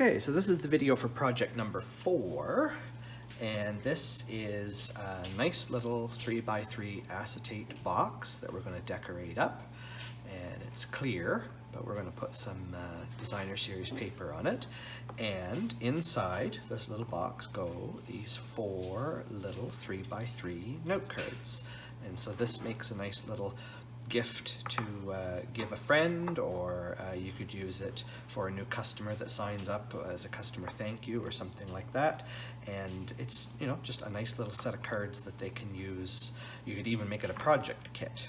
Okay, so this is the video for project number 4, and this is a nice little 3x3 acetate box that we're going to decorate up, and it's clear, but we're going to put some designer series paper on it, and inside this little box go these 4 little 3x3 note cards, and so this makes a nice little gift to give a friend, or you could use it for a new customer that signs up as a customer thank you or something like that. And it's, you know, just a nice little set of cards that they can use. You could even make it a project kit.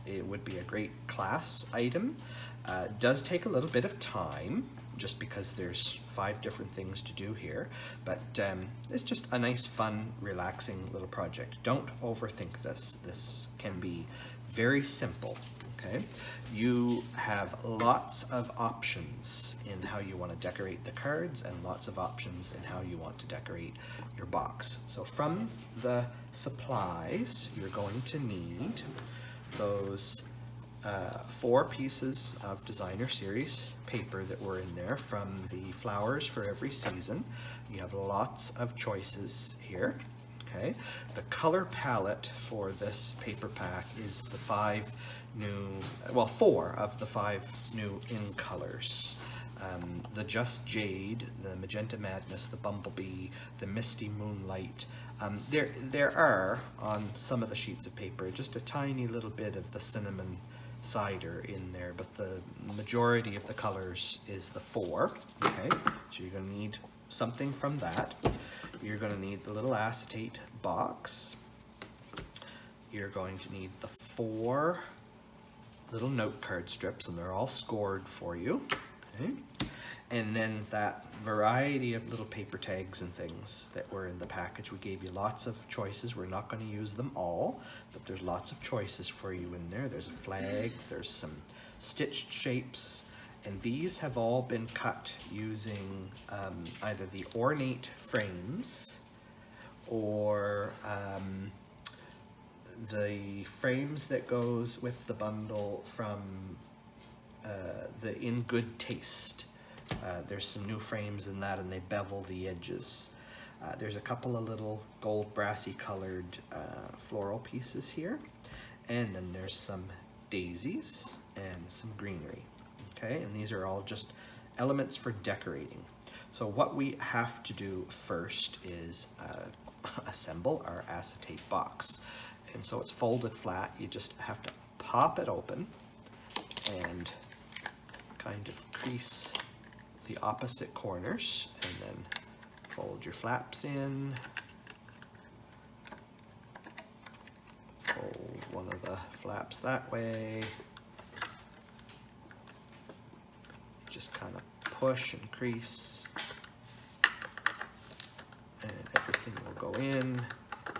It would be a great class item. It does take a little bit of time just because there's 5 different things to do here, but it's just a nice, fun, relaxing little project. Don't overthink this. This can be very simple, okay? You have lots of options in how you want to decorate the cards and lots of options in how you want to decorate your box. So from the supplies, you're going to need those 4 pieces of designer series paper that were in there from the flowers for every season. You have lots of choices here. Okay, the color palette for this paper pack is the 4 of the 5 new in colors. The Just Jade, the Magenta Madness, the Bumblebee, the Misty Moonlight. There are on some of the sheets of paper just a tiny little bit of the cinnamon cider in there, but the majority of the colors is the 4. Okay, so you're going to need something from that. You're going to need the little acetate box. You're going to need the 4 little note card strips, and they're all scored for you. Okay, and then that variety of little paper tags and things that were in the package. We gave you lots of choices. We're not going to use them all, but there's lots of choices for you in there. There's a flag, there's some stitched shapes, and these have all been cut using either the ornate frames or the frames that goes with the bundle from the In Good Taste. There's some new frames in that, and they bevel the edges. There's a couple of little gold brassy colored floral pieces here, and then there's some daisies and some greenery. Okay, and these are all just elements for decorating. So what we have to do first is assemble our acetate box. And so it's folded flat. You just have to pop it open and kind of crease the opposite corners, and then fold your flaps in. Fold one of the flaps that way. Just kind of push and crease, and everything will go in.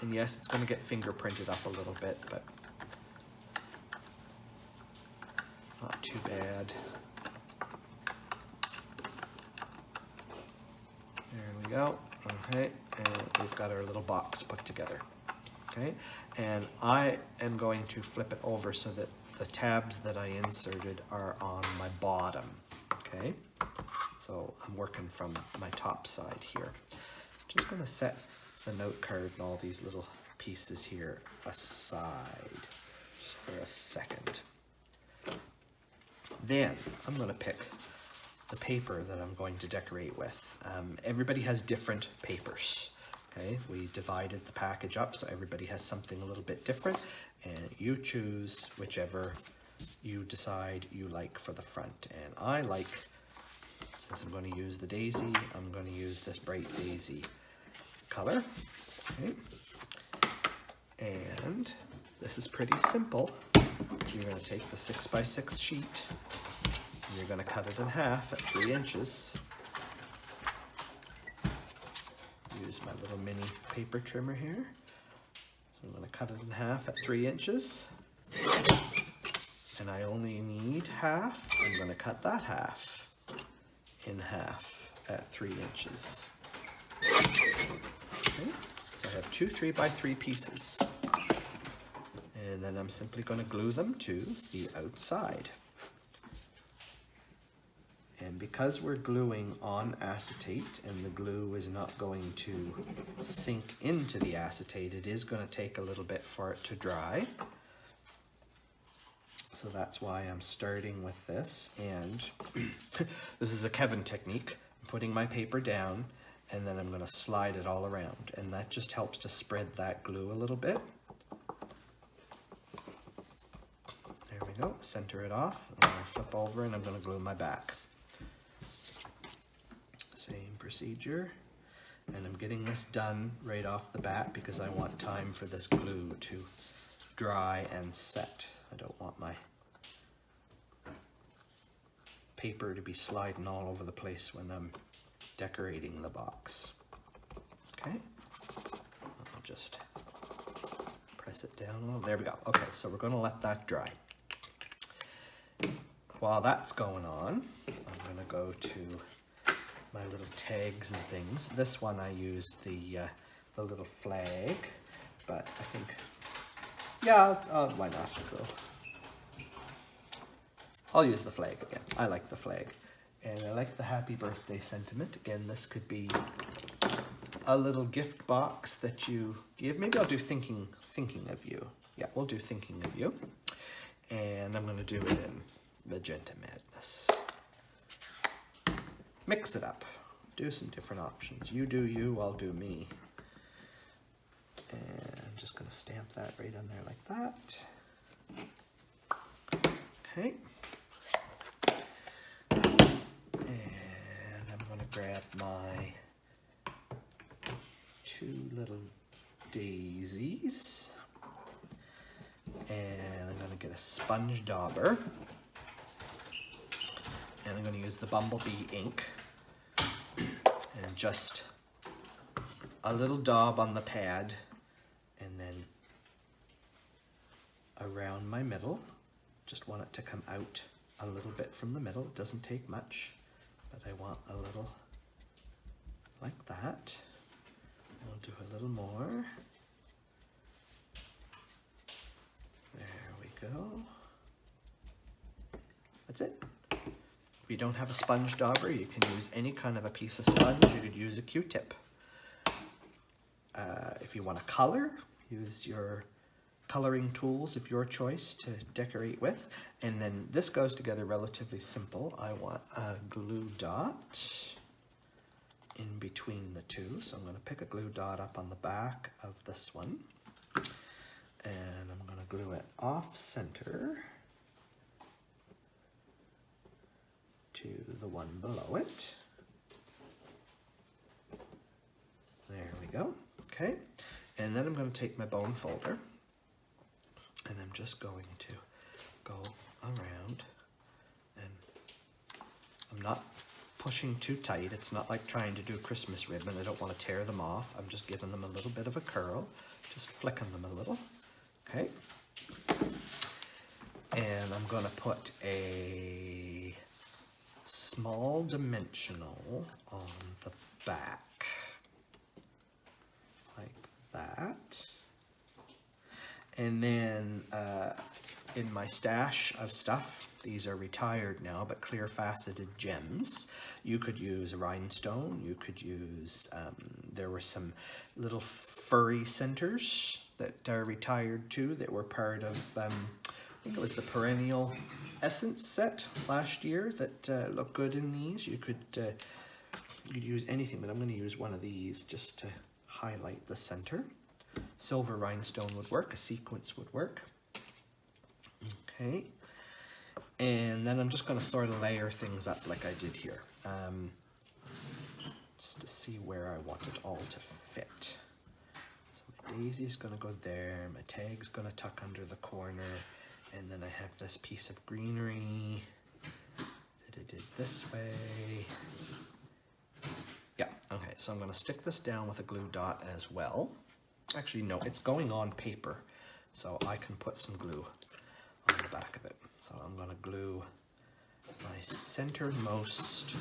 And yes, it's going to get fingerprinted up a little bit, but not too bad. There we go. Okay, and we've got our little box put together. Okay, and I am going to flip it over so that the tabs that I inserted are on my bottom. Okay, so I'm working from my top side here. Just going to set the note card and all these little pieces here aside just for a second. Then I'm going to pick the paper that I'm going to decorate with. Everybody has different papers. Okay, we divided the package up so everybody has something a little bit different, and you choose whichever you decide you like for the front. And I like, since I'm going to use the daisy, I'm going to use this bright daisy color. Okay, and this is pretty simple. You're going to take the 6x6 sheet, and you're going to cut it in half at 3 inches. Use my little mini paper trimmer here. So I'm going to cut it in half at 3 inches. And I only need half. I'm going to cut that half in half at 3 inches. Okay. So I have 2 3x3 pieces. And then I'm simply going to glue them to the outside. And because we're gluing on acetate and the glue is not going to sink into the acetate, it is going to take a little bit for it to dry. So that's why I'm starting with this. And this is a Kevin technique. I'm putting my paper down and then I'm going to slide it all around. And that just helps to spread that glue a little bit. There we go. Center it off. I'm going to flip over and I'm going to glue my back. Same procedure, and I'm getting this done right off the bat because I want time for this glue to dry and set. I don't want my paper to be sliding all over the place when I'm decorating the box. Okay, I'll just press it down a little. There we go. Okay, so we're going to let that dry. While that's going on, I'm going to go to my little tags and things. This one I use the little flag, but I think, yeah, why not? I'll use the flag again. I like the flag. And I like the happy birthday sentiment. Again, this could be a little gift box that you give. Maybe I'll do thinking of you. Yeah, we'll do thinking of you. And I'm gonna do it in Magenta Madness. Mix it up, do some different options. You do you, I'll do me. And I'm just going to stamp that right on there like that. Okay. And I'm going to grab my 2 little daisies. And I'm going to get a sponge dauber. And I'm going to use the Bumblebee ink and just a little daub on the pad and then around my middle. Just want it to come out a little bit from the middle. It doesn't take much, but I want a little like that. I'll do a little more. There we go. That's it. If you don't have a sponge dauber, you can use any kind of a piece of sponge. You could use a Q-tip. If you want to color, use your coloring tools of your choice to decorate with. And then this goes together relatively simple. I want a glue dot in between the two. So I'm going to pick a glue dot up on the back of this one. And I'm going to glue it off center to the one below it. There we go. Okay. And then I'm going to take my bone folder and I'm just going to go around, and I'm not pushing too tight. It's not like trying to do a Christmas ribbon. I don't want to tear them off. I'm just giving them a little bit of a curl, just flicking them a little. Okay. And I'm going to put a small dimensional on the back, like that. And then in my stash of stuff, these are retired now, but clear faceted gems. You could use a rhinestone, you could use, there were some little furry centers that are retired too, that were part of, I think it was the Perennial Essence set last year that looked good in these. You could use anything, but I'm going to use one of these just to highlight the center. Silver rhinestone would work, a sequence would work. Okay, and then I'm just going to sort of layer things up like I did here, just to see where I want it all to fit. So my daisy's going to go there, my tag's going to tuck under the corner, and then I have this piece of greenery that I did this way. Yeah, okay, so I'm going to stick this down with a glue dot as well. Actually, no, it's going on paper, so I can put some glue on the back of it. So I'm going to glue my centermost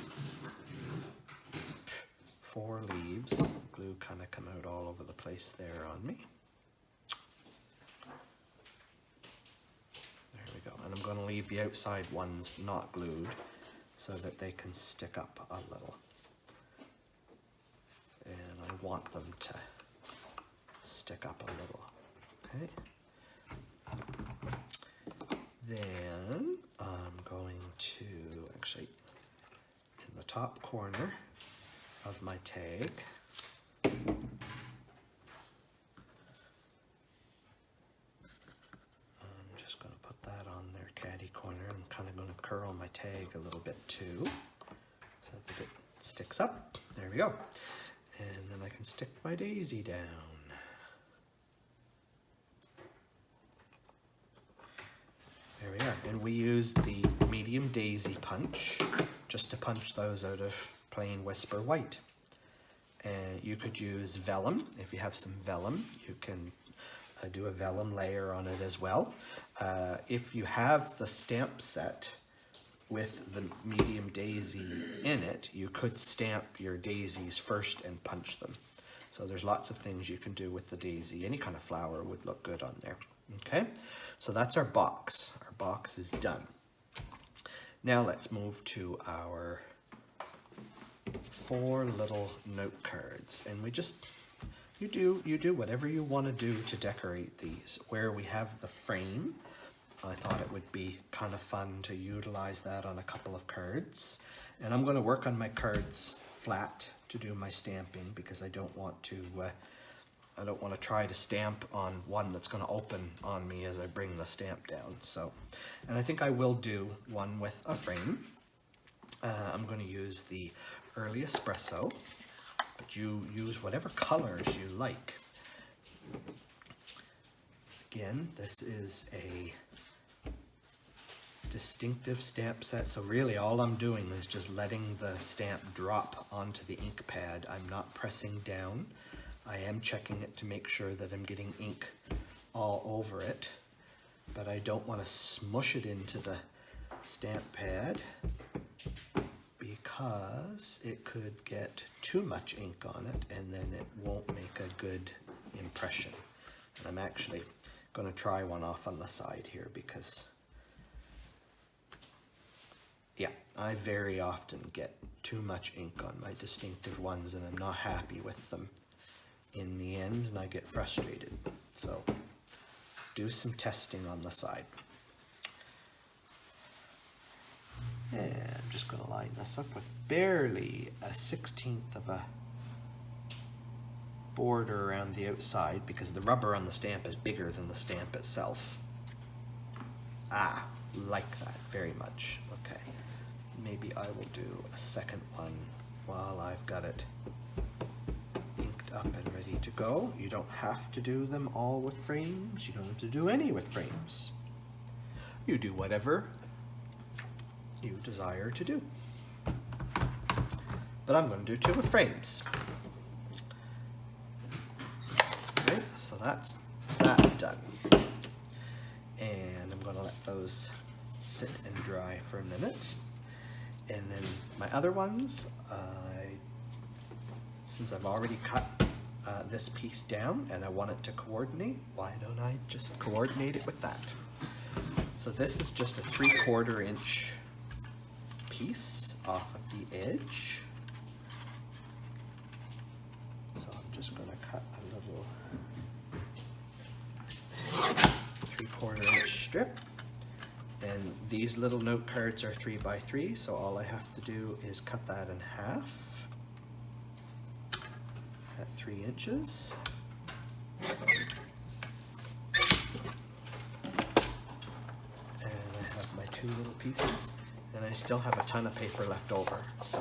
4 leaves. Glue kind of come out all over the place there on me. There we go. And I'm going to leave the outside ones not glued so that they can stick up a little. And I want them to stick up a little, okay? Then I'm going to, actually, in the top corner of my tag, I'm just going to put that on their caddy corner. I'm kind of going to curl my tag a little bit too, so that it sticks up. There we go. And then I can stick my daisy down. There we are. And we use the medium daisy punch just to punch those out of plain Whisper White. And you could use vellum. If you have some vellum, you can do a vellum layer on it as well. If you have the stamp set with the medium daisy in it, you could stamp your daisies first and punch them. So there's lots of things you can do with the daisy. Any kind of flower would look good on there. Okay, so that's our box. Our box is done. Now let's move to our 4 little note cards, and we just, you do whatever you want to do to decorate these. Where we have the frame, I thought it would be kind of fun to utilize that on a couple of cards. And I'm going to work on my cards flat to do my stamping, because I don't want to try to stamp on one that's going to open on me as I bring the stamp down. So, and I think I will do one with a frame. I'm going to use the Early Espresso, but you use whatever colors you like. Again, this is a distinctive stamp set, so really all I'm doing is just letting the stamp drop onto the ink pad. I'm not pressing down. I am checking it to make sure that I'm getting ink all over it, but I don't want to smush it into the stamp pad because it could get too much ink on it and then it won't make a good impression. And I'm actually going to try one off on the side here because, yeah, I very often get too much ink on my distinctive ones and I'm not happy with them in the end and I get frustrated. So do some testing on the side. And I'm just going to line this up with barely a 1/16 of a border around the outside because the rubber on the stamp is bigger than the stamp itself. Ah, like that very much. Okay, maybe I will do a second one while I've got it inked up and ready to go. You don't have to do them all with frames. You don't have to do any with frames. You do whatever you desire to do. But I'm going to do 2 with frames. Okay, so that's that done. And I'm going to let those sit and dry for a minute. And then my other ones, since I've already cut this piece down and I want it to coordinate, why don't I just coordinate it with that? So this is just a 3/4 inch piece off of the edge. So I'm just going to cut a little 3/4 inch strip. And these little note cards are 3x3, so all I have to do is cut that in half at 3 inches. And I have my 2 little pieces. And I still have a ton of paper left over, so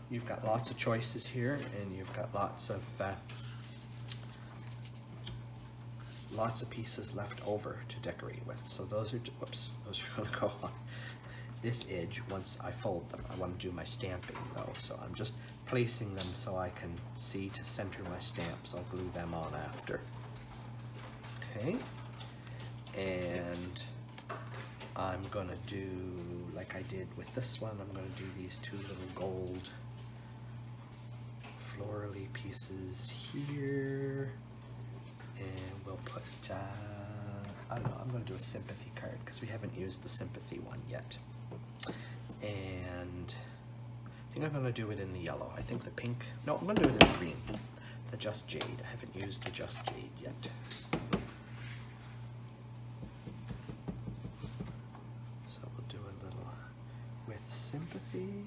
you've got lots of choices here, and you've got lots of pieces left over to decorate with. So those are, whoops, those are going to go on this edge once I fold them. I want to do my stamping though, so I'm just placing them so I can see to center my stamps. I'll glue them on after. Okay, and I'm gonna do, like I did with this one, I'm gonna do these 2 little gold florally pieces here, and we'll put, I don't know, I'm gonna do a sympathy card because we haven't used the sympathy one yet. And I think I'm going to do it in the yellow. I think the pink, no, I'm going to do it in the green. The Just Jade. I haven't used the Just Jade yet. So we'll do a little with sympathy.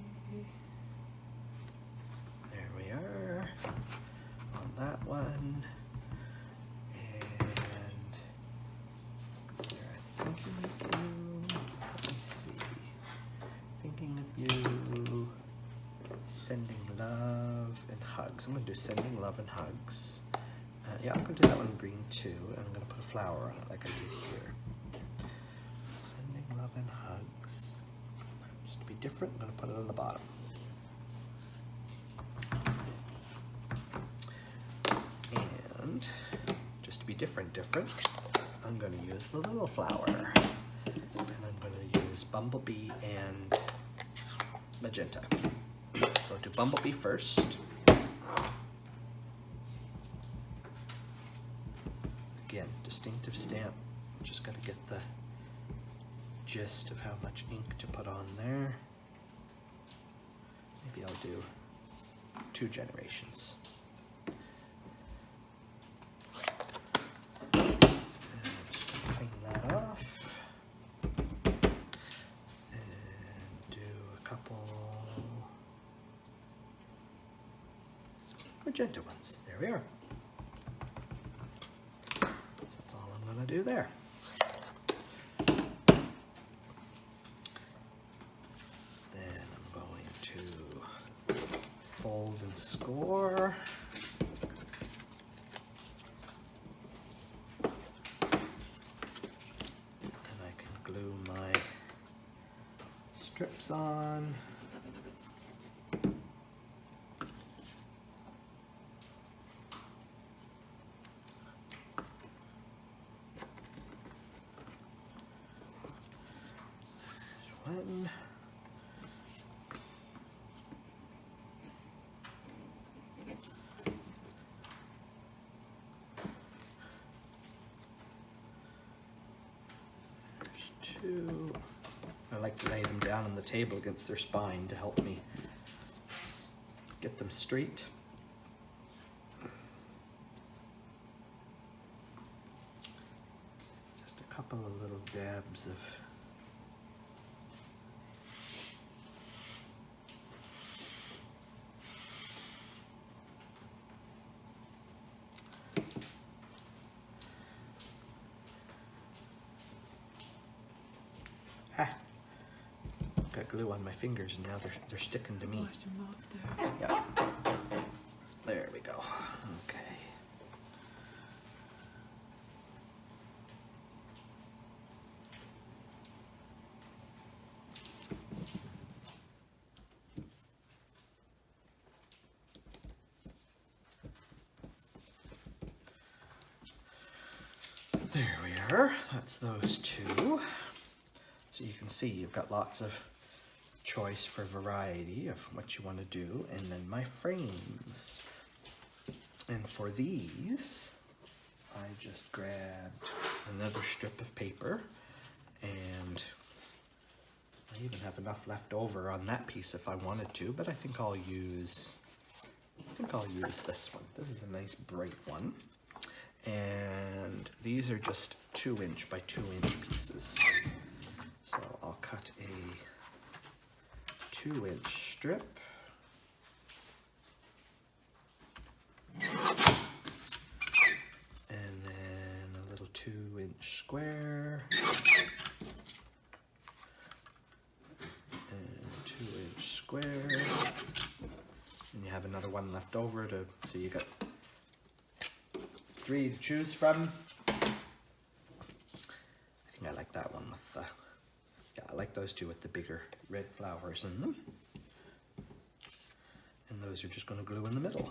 There we are on that one. And is there a thinking with you? Let me see. Thinking with you. Sending love and hugs. I'm going to do sending love and hugs. Yeah, I'm going to do that one in green too. And I'm going to put a flower on it like I did here. Sending love and hugs. Just to be different, I'm going to put it on the bottom. And just to be different, I'm going to use the little flower. And I'm going to use bumblebee and magenta. So do bumblebee first. Again, distinctive stamp. Just got to get the gist of how much ink to put on there. Maybe I'll do 2 generations. And just clean that off. And do a couple magenta ones. There we are. So that's all I'm going to do there. Then I'm going to fold and score. And I can glue my strips on. One. There's 2. I like to lay them down on the table against their spine to help me get them straight. Just a couple of little dabs of got glue on my fingers and now they're sticking to me. Yeah. There we go. Okay. There we are. That's those 2. So you can see you've got lots of choice for variety of what you want to do. And then my frames. And for these, I just grabbed another strip of paper, and I even have enough left over on that piece if I wanted to, but I think I'll use this one. This is a nice bright one. And these are just 2" by 2" pieces. So I'll cut a 2" strip. And then a little 2" square. And 2" square. And you have another one left over so you got 3 to choose from. I think I like that one with the, yeah, I like those 2 with the bigger red flowers in them. And those are just going to glue in the middle.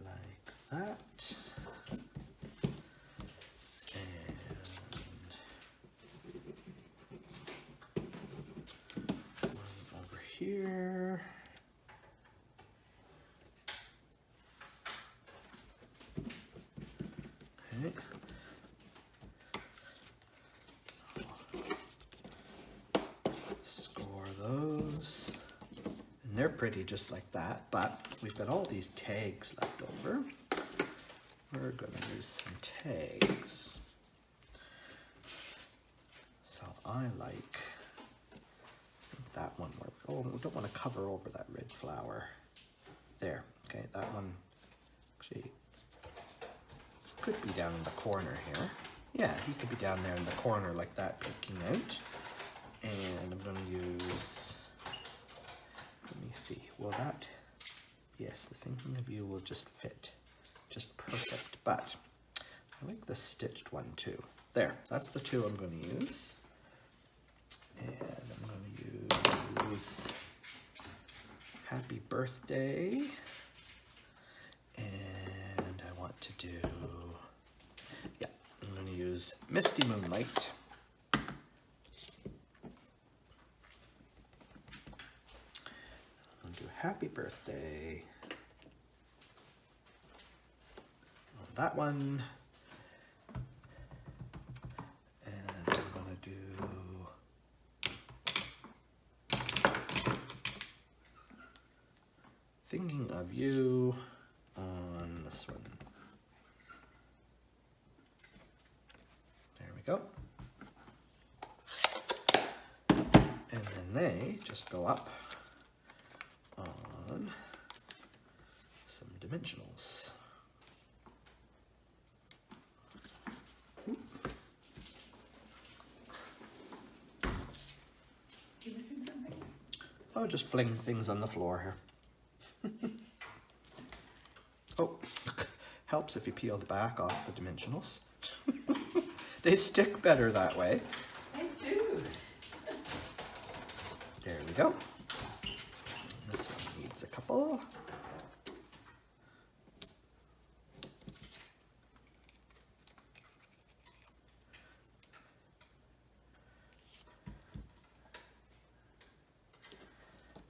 Like that. Here. And they're pretty just like that, but we've got all these tags left over. We're gonna use some tags. So I like that one. Oh, we don't want to cover over that red flower. There, okay, that one actually could be down in the corner here. Yeah, he could be down there in the corner like that, peeking out. And I'm gonna use, let me see, will that, yes, the thinking of you will just fit, just perfect, but I like the stitched one too. There, that's the two I'm gonna use. And I'm gonna use Happy Birthday, and I want to do, yeah, I'm going to use Misty Moonlight. I'm going to do Happy Birthday on that one, and I'm going to do Thinking of You on this one. There we go. And then they just go up on some dimensionals. You missing something? I'll just fling things on the floor here. Oh, helps if you peel the back off the dimensionals. They stick better that way. I do. There we go. This one needs a couple.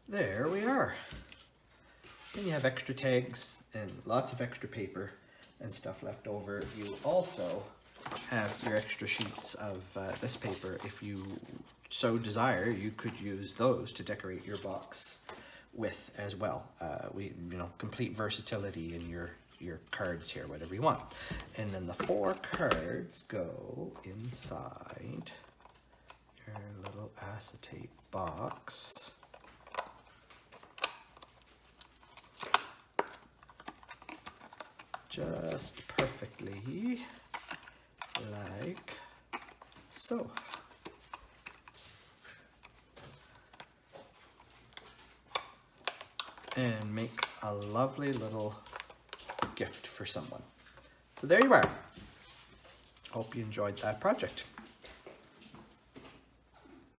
There we are. Then you have extra tags and lots of extra paper and stuff left over. You also have your extra sheets of this paper. If you so desire, you could use those to decorate your box with as well. Complete versatility in your cards here, whatever you want. And then the 4 cards go inside your little acetate box. Just perfectly like so. And makes a lovely little gift for someone. So there you are. Hope you enjoyed that project.